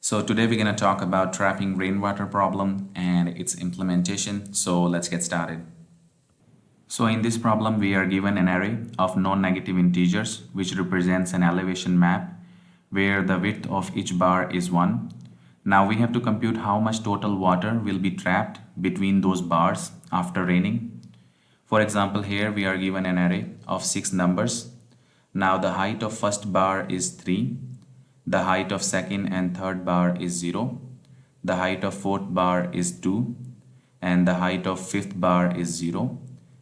So today we're going to talk about trapping rainwater problem and its implementation. So let's get started. So in this problem, we are given an array of non-negative integers which represents an elevation map where the width of each bar is 1. Now we have to compute how much total water will be trapped between those bars after raining. For example, here we are given an array of 6 numbers. Now the height of first bar is 3. The height of second and third bar is 0. The height of fourth bar is 2. And the height of fifth bar is 0.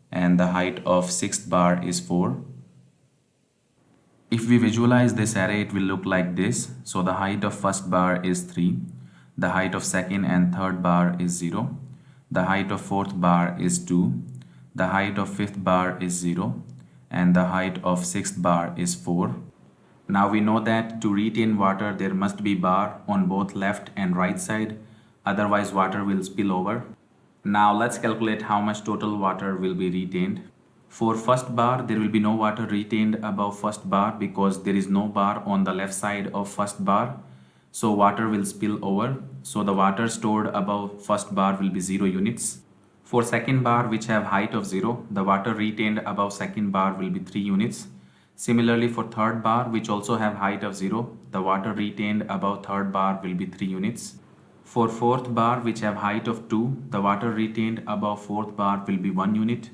And the height of sixth bar is 4. If we visualize this array, it will look like this. So the height of first bar is 3. The height of second and third bar is 0. The height of fourth bar is 2. The height of fifth bar is 0. And the height of sixth bar is 4. Now we know that to retain water there must be bar on both left and right side, otherwise water will spill over. Now let's calculate how much total water will be retained. For first bar there will be no water retained above first bar because there is no bar on the left side of first bar. So water will spill over. So the water stored above first bar will be 0 units. For second bar which have height of 0, the water retained above second bar will be 3 units. Similarly for third bar which also have height of 0, the water retained above third bar will be 3 units. For fourth bar which have height of 2, the water retained above fourth bar will be 1 unit.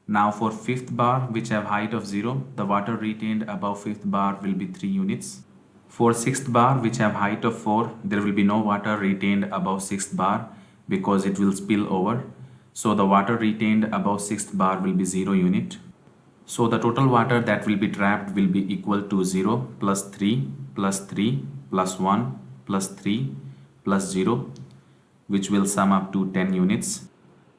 Now for fifth bar which have height of 0, the water retained above fifth bar will be 3 units. For sixth bar which have height of 4, there will be no water retained above sixth bar because it will spill over. So the water retained above sixth bar will be 0 unit. So the total water that will be trapped will be equal to 0 plus 3 plus 3 plus 1 plus 3 plus 0, which will sum up to 10 units.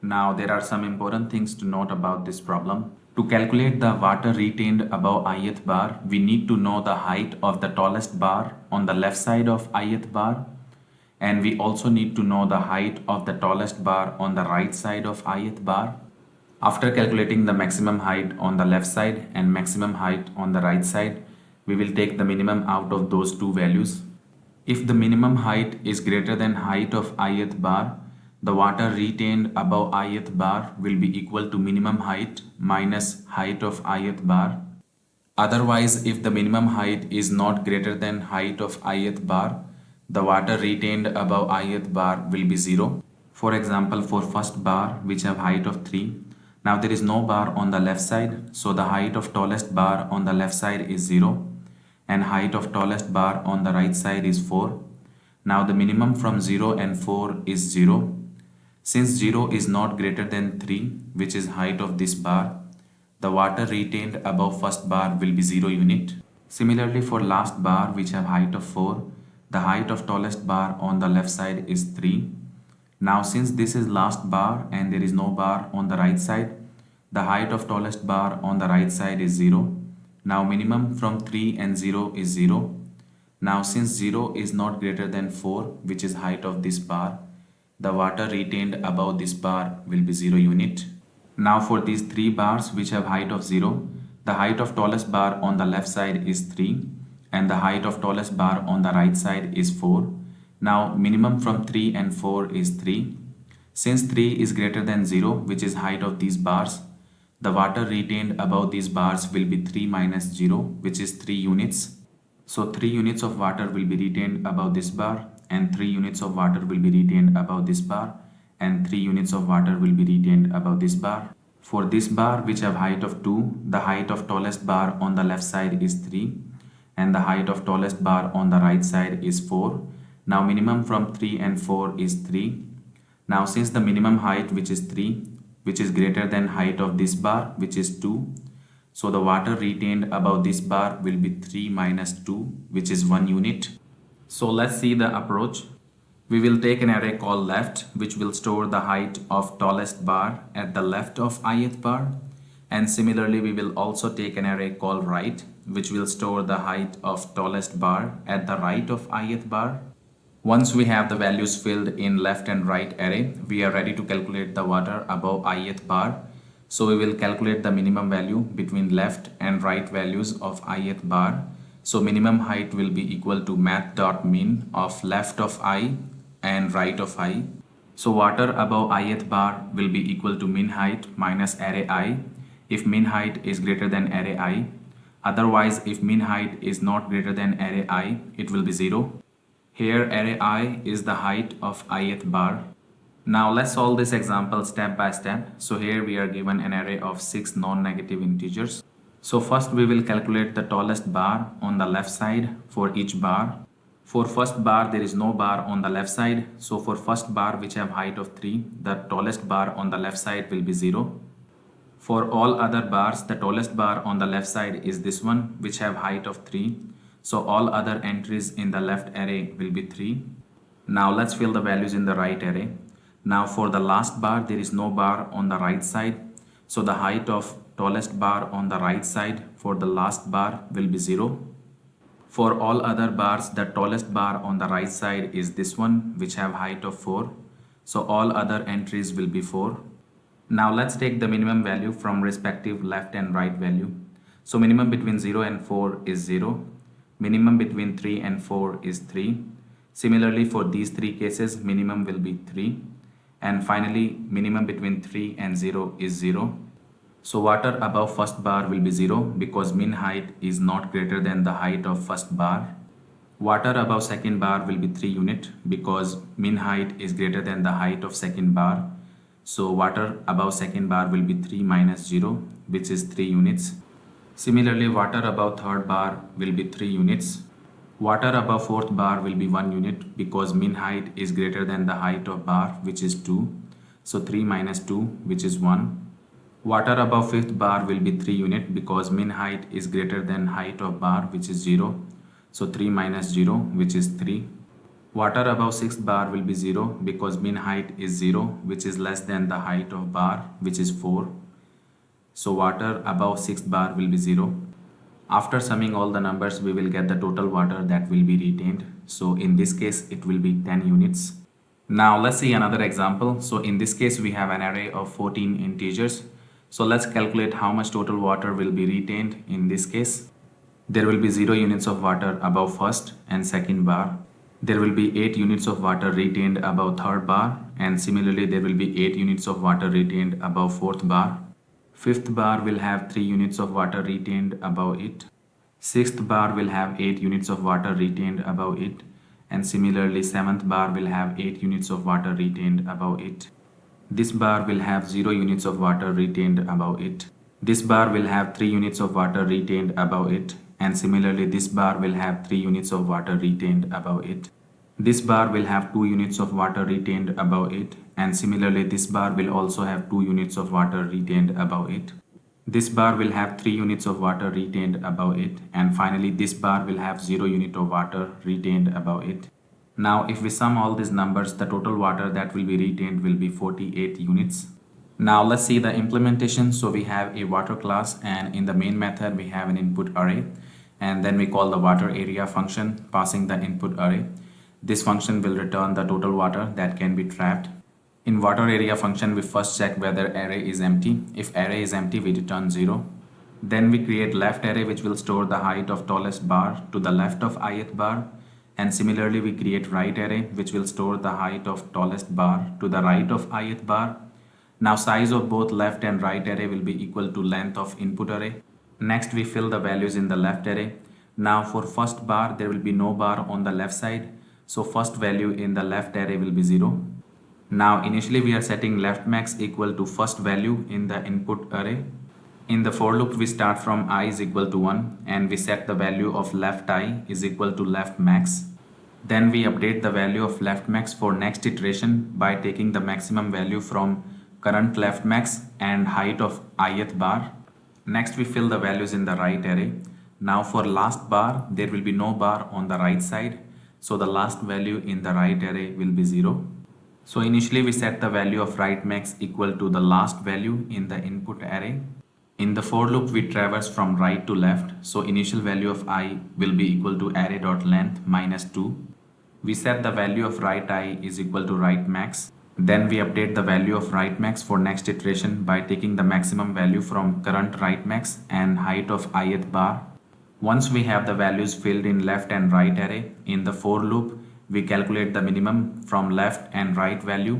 Now there are some important things to note about this problem. To calculate the water retained above ith bar, we need to know the height of the tallest bar on the left side of ith bar, and we also need to know the height of the tallest bar on the right side of ith bar. After calculating the maximum height on the left side and maximum height on the right side, we will take the minimum out of those two values. If the minimum height is greater than height of ith bar, the water retained above ith bar will be equal to minimum height minus height of ith bar. Otherwise, if the minimum height is not greater than height of ith bar, the water retained above ith bar will be 0. For example, for first bar which have height of 3, now there is no bar on the left side, so the height of tallest bar on the left side is 0 and height of tallest bar on the right side is 4. Now the minimum from 0 and 4 is 0. Since 0 is not greater than 3, which is height of this bar, the water retained above first bar will be 0 unit. Similarly for last bar which have height of 4, the height of tallest bar on the left side is 3. Now since this is last bar and there is no bar on the right side, the height of tallest bar on the right side is 0. Now minimum from 3 and 0 is 0. Now since 0 is not greater than 4, which is height of this bar, the water retained above this bar will be 0 unit. Now for these 3 bars which have height of 0, the height of tallest bar on the left side is 3 and the height of tallest bar on the right side is 4. Now minimum from 3 and 4 is 3. Since 3 is greater than 0, which is height of these bars, the water retained above these bars will be 3 minus 0, which is 3 units. So 3 units of water will be retained above this bar, and 3 units of water will be retained above this bar, and 3 units of water will be retained above this bar. For this bar which have height of 2, the height of tallest bar on the left side is 3 and the height of tallest bar on the right side is 4. Now minimum from 3 and 4 is 3. Now since the minimum height which is 3, which is greater than height of this bar which is 2, so the water retained above this bar will be 3 minus 2, which is 1 unit. So let's see the approach. We will take an array called left, which will store the height of tallest bar at the left of ith bar, and similarly we will also take an array called right, which will store the height of tallest bar at the right of ith bar. Once we have the values filled in left and right array, we are ready to calculate the water above ith bar. So we will calculate the minimum value between left and right values of ith bar. So minimum height will be equal to math.min of left of I and right of I. So water above ith bar will be equal to min height minus array I if min height is greater than array I. Otherwise, if min height is not greater than array I, it will be 0. Here array I is the height of ith bar. Now let's solve this example step by step. So here we are given an array of 6 non-negative integers. So first we will calculate the tallest bar on the left side for each bar. For first bar there is no bar on the left side. So for first bar which have height of 3, the tallest bar on the left side will be 0. For all other bars, the tallest bar on the left side is this one which have height of 3. So all other entries in the left array will be 3. Now let's fill the values in the right array. Now for the last bar there is no bar on the right side. So the height of tallest bar on the right side for the last bar will be 0. For all other bars, the tallest bar on the right side is this one which have height of 4. So all other entries will be 4. Now let's take the minimum value from respective left and right value. So minimum between 0 and 4 is 0. Minimum between 3 and 4 is 3. Similarly for these three cases, minimum will be 3. And finally, minimum between 3 and 0 is 0. So water above first bar will be 0 because min height is not greater than the height of first bar. Water above second bar will be 3 unit because min height is greater than the height of second bar. So water above second bar will be 3 minus 0, which is 3 units. Similarly, water above third bar will be 3 units. Water above fourth bar will be 1 unit because min height is greater than the height of bar, which is 2. So 3 minus 2, which is 1. Water above fifth bar will be 3 unit because min height is greater than height of bar, which is 0. So 3 minus 0, which is 3. Water above sixth bar will be 0 because min height is 0, which is less than the height of bar, which is 4. So water above sixth bar will be 0. After summing all the numbers, we will get the total water that will be retained. So in this case, it will be 10 units. Now let's see another example. So in this case, we have an array of 14 integers. So let's calculate how much total water will be retained in this case. There will be 0 units of water above first and second bar. There will be 8 units of water retained above third bar, and similarly there will be 8 units of water retained above fourth bar. Fifth bar will have 3 units of water retained above it. Sixth bar will have 8 units of water retained above it, and similarly seventh bar will have 8 units of water retained above it. This bar will have 0 units of water retained above it. This bar will have 3 units of water retained above it, and similarly this bar will have 3 units of water retained above it. This bar will have 2 units of water retained above it, and similarly this bar will also have 2 units of water retained above it. This bar will have 3 units of water retained above it, and finally this bar will have 0 unit of water retained above it. Now if we sum all these numbers, the total water that will be retained will be 48 units. Now let's see the implementation. So we have a water class, and in the main method we have an input array, and then we call the water area function passing the input array. This function will return the total water that can be trapped. In water area function, we first check whether array is empty. If array is empty, we return 0. Then we create left array which will store the height of tallest bar to the left of ith bar, and similarly we create right array which will store the height of tallest bar to the right of ith bar. Now size of both left and right array will be equal to length of input array. Next we fill the values in the left array. Now for first bar there will be no bar on the left side, so first value in the left array will be 0. Now initially we are setting left max equal to first value in the input array. In the for loop we start from I is equal to 1 and we set the value of left I is equal to left max. Then we update the value of left max for next iteration by taking the maximum value from current left max and height of ith bar. Next we fill the values in the right array. Now for last bar there will be no bar on the right side, so the last value in the right array will be 0. So initially we set the value of right max equal to the last value in the input array. In the for loop we traverse from right to left, so initial value of I will be equal to array.length minus 2. We set the value of right I is equal to right max. Then we update the value of right max for next iteration by taking the maximum value from current right max and height of ith bar. Once we have the values filled in left and right array, in the for loop, we calculate the minimum from left and right value.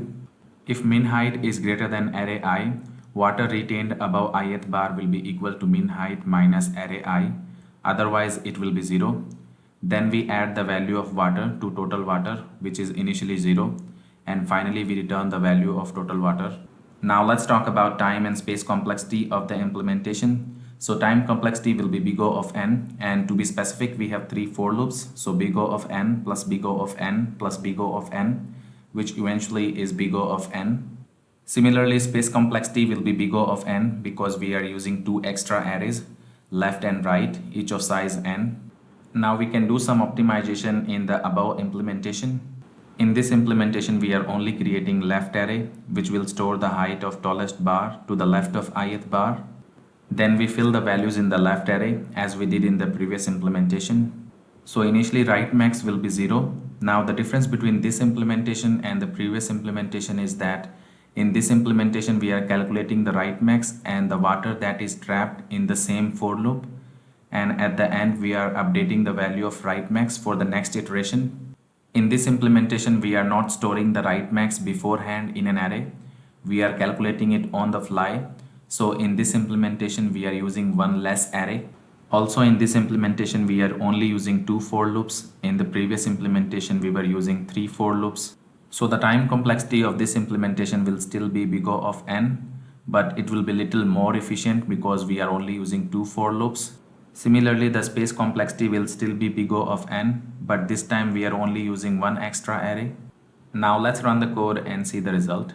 If min height is greater than array I, water retained above ith bar will be equal to min height minus array I, otherwise it will be 0. Then we add the value of water to total water, which is initially 0, and finally we return the value of total water. Now let's talk about time and space complexity of the implementation. So time complexity will be big O of n, and to be specific we have 3 for loops. So big O of n plus big O of n plus big O of n, which eventually is big O of n. Similarly, space complexity will be big O of n because we are using 2 extra arrays, left and right, each of size n. Now we can do some optimization in the above implementation. In this implementation, we are only creating left array, which will store the height of tallest bar to the left of ith bar. Then we fill the values in the left array as we did in the previous implementation. So initially right max will be 0. Now the difference between this implementation and the previous implementation is that in this implementation we are calculating the right max and the water that is trapped in the same for loop, and at the end we are updating the value of right max for the next iteration. In this implementation we are not storing the right max beforehand in an array. We are calculating it on the fly. So in this implementation we are using one less array. Also in this implementation we are only using 2 for loops. In the previous implementation we were using 3 for loops. So the time complexity of this implementation will still be big O of n, but it will be little more efficient because we are only using 2 for loops. Similarly, the space complexity will still be big O of n, but this time we are only using one extra array. Now let's run the code and see the result.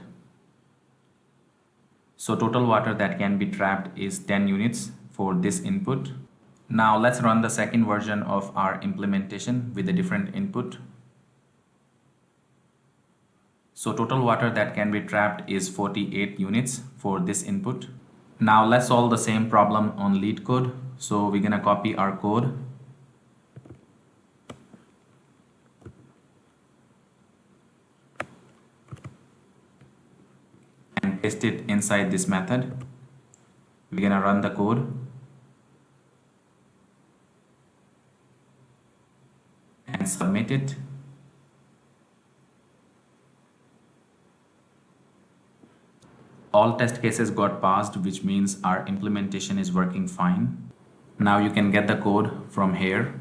So total water that can be trapped is 10 units for this input. Now let's run the second version of our implementation with a different input. So total water that can be trapped is 48 units for this input. Now let's solve the same problem on lead code. So we're gonna copy our code. And paste it inside this method. We're gonna run the code. And submit it. All test cases got passed, which means our implementation is working fine. Now you can get the code from here.